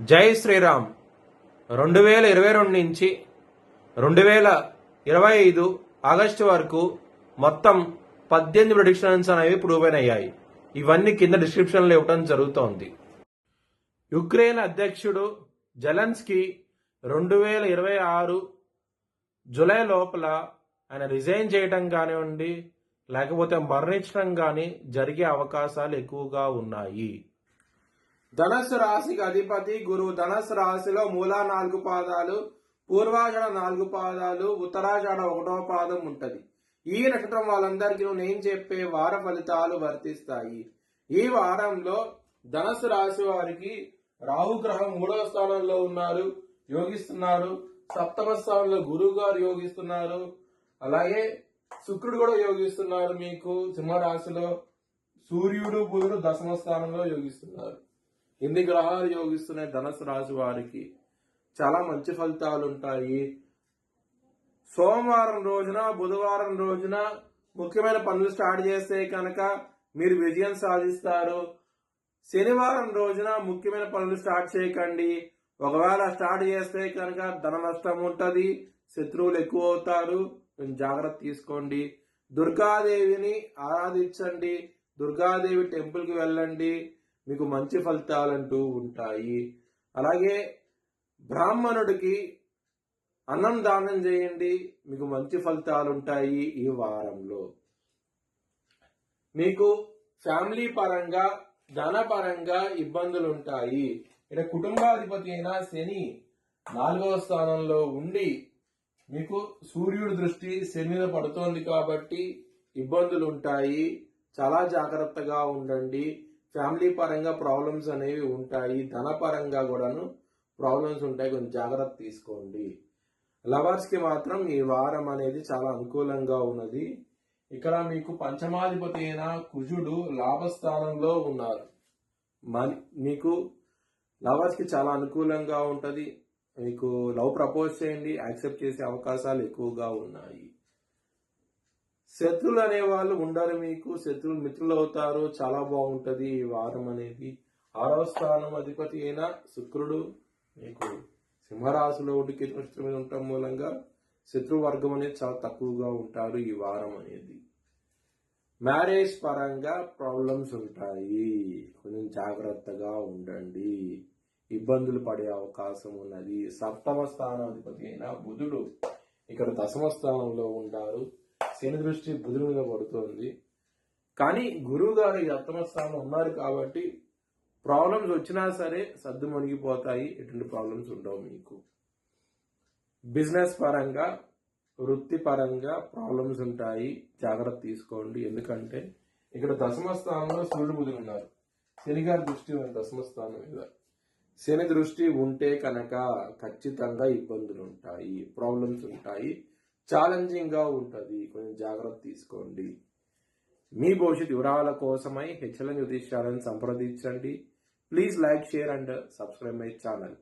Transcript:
జై శ్రీరామ్. 2022 నుంచి 2025 ఆగస్టు వరకు మొత్తం 18 ప్రెడిక్షన్స్ అనేవి ప్రూవ్ అయ్యాయి. ఇవన్నీ కింద డిస్క్రిప్షన్లో ఇవ్వడం జరుగుతోంది. యుక్రెయిన్ అధ్యక్షుడు జెలెన్స్కీ 2026 జూలై లోపల ఆయన రిజైన్ చేయడం కానివ్వండి, లేకపోతే మరణించడం కానీ జరిగే అవకాశాలు ఎక్కువగా ఉన్నాయి. ధనస్సు రాశికి అధిపతి గురువు. ధనస్సు రాశిలో మూలా 4 పాదాలు, పూర్వాషాఢ 4 పాదాలు, ఉత్తరాషాఢ 1వ పాదం ఉంటది. ఈ నక్షత్రం వాళ్ళందరికీ నేను చెప్పే వార ఫలితాలు వర్తిస్తాయి. ఈ వారంలో ధనస్సు రాశి వారికి రాహుగ్రహం 3వ స్థానంలో ఉన్నారు, యోగిస్తున్నారు. 7వ స్థానంలో గురువు గారు యోగిస్తున్నారు. అలాగే శుక్రుడు కూడా యోగిస్తున్నారు. మీకు సింహరాశిలో సూర్యుడు బుధుడు 10వ స్థానంలో యోగిస్తున్నారు. ఎన్ని గ్రహాలు యోగిస్తున్నాయి ధనుసు రాశి వారికి చాలా మంచి ఫలితాలు ఉంటాయి. సోమవారం రోజున బుధవారం రోజున ముఖ్యమైన పనులు స్టార్ట్ చేస్తే కనుక మీరు విజయం సాధిస్తారు. శనివారం రోజున ముఖ్యమైన పనులు స్టార్ట్ చేయకండి. ఒకవేళ స్టార్ట్ చేస్తే కనుక ధన నష్టం ఉంటుంది, శత్రువులు ఎక్కువ అవుతారు. జాగ్రత్త తీసుకోండి. దుర్గాదేవిని ఆరాధించండి. దుర్గాదేవి టెంపుల్కి వెళ్ళండి, మీకు మంచి ఫలితాలంటూ ఉంటాయి. అలాగే బ్రాహ్మణుడికి అన్నం దానం చేయండి, మీకు మంచి ఫలితాలు ఉంటాయి. ఈ వారంలో మీకు ఫ్యామిలీ పరంగా ధన పరంగా ఇబ్బందులు ఉంటాయి. ఇక్కడ కుటుంబాధిపతి అయిన శని 4వ స్థానంలో ఉండి మీకు సూర్యుడి దృష్టి శని మీద పడుతోంది కాబట్టి ఇబ్బందులు ఉంటాయి. చాలా జాగ్రత్తగా ఉండండి. ఫ్యామిలీ పరంగా ప్రాబ్లమ్స్ అనేవి ఉంటాయి. ధన పరంగా కూడాను ప్రాబ్లమ్స్ ఉంటాయి. కొంచెం జాగ్రత్త తీసుకోండి. లవర్స్కి మాత్రం ఈ వారం అనేది చాలా అనుకూలంగా ఉన్నది. ఇక్కడ మీకు పంచమాధిపతి అయిన కుజుడు లాభస్థానంలో ఉన్నారు. మీకు లవర్స్కి చాలా అనుకూలంగా ఉంటుంది. మీకు లవ్ ప్రపోజ్ చేయండి, యాక్సెప్ట్ చేసే అవకాశాలు ఎక్కువగా ఉన్నాయి. శత్రువులు అనే వాళ్ళు ఉండరు. మీకు శత్రువులు మిత్రులు అవుతారు. చాలా బాగుంటది ఈ వారం అనేది. 6వ స్థానం అధిపతి అయిన శుక్రుడు మీకు సింహరాశిలో ఉండి నక్షత్రం మీద ఉండటం మూలంగా శత్రు వర్గం అనేది చాలా తక్కువగా ఉంటారు ఈ వారం అనేది. మ్యారేజ్ పరంగా ప్రాబ్లమ్స్ ఉంటాయి, కొంచెం జాగ్రత్తగా ఉండండి. ఇబ్బందులు పడే అవకాశం ఉన్నది. 7వ స్థానాధిపతి అయిన బుధుడు ఇక్కడ 10వ స్థానంలో ఉంటారు. శని దృష్టి బుధుడి మీద పడుతుంది. కానీ గురువు గారు 7వ స్థానం ఉన్నారు కాబట్టి ప్రాబ్లమ్స్ వచ్చినా సరే సర్దు మునిగిపోతాయి. ఎటువంటి ప్రాబ్లమ్స్ ఉండవు మీకు. బిజినెస్ పరంగా వృత్తి పరంగా ప్రాబ్లమ్స్ ఉంటాయి, జాగ్రత్త తీసుకోండి. ఎందుకంటే ఇక్కడ 10వ స్థానంలో సూర్యుడు బుధుడు ఉన్నారు. శని గారి దృష్టి 10వ స్థానం మీద. శని దృష్టి ఉంటే కనుక ఖచ్చితంగా ఇబ్బందులు ఉంటాయి, ప్రాబ్లమ్స్ ఉంటాయి, ఛాలెంజింగ్ గా ఉంటుంది. కొంచెం జాగ్రత్త తీసుకోండి. మీ భవిష్యత్ వివరాల కోసమై హెచ్ఎల్ఎన్ జ్యోతిష్యాలను సంప్రదించండి. Please like, share and subscribe my channel.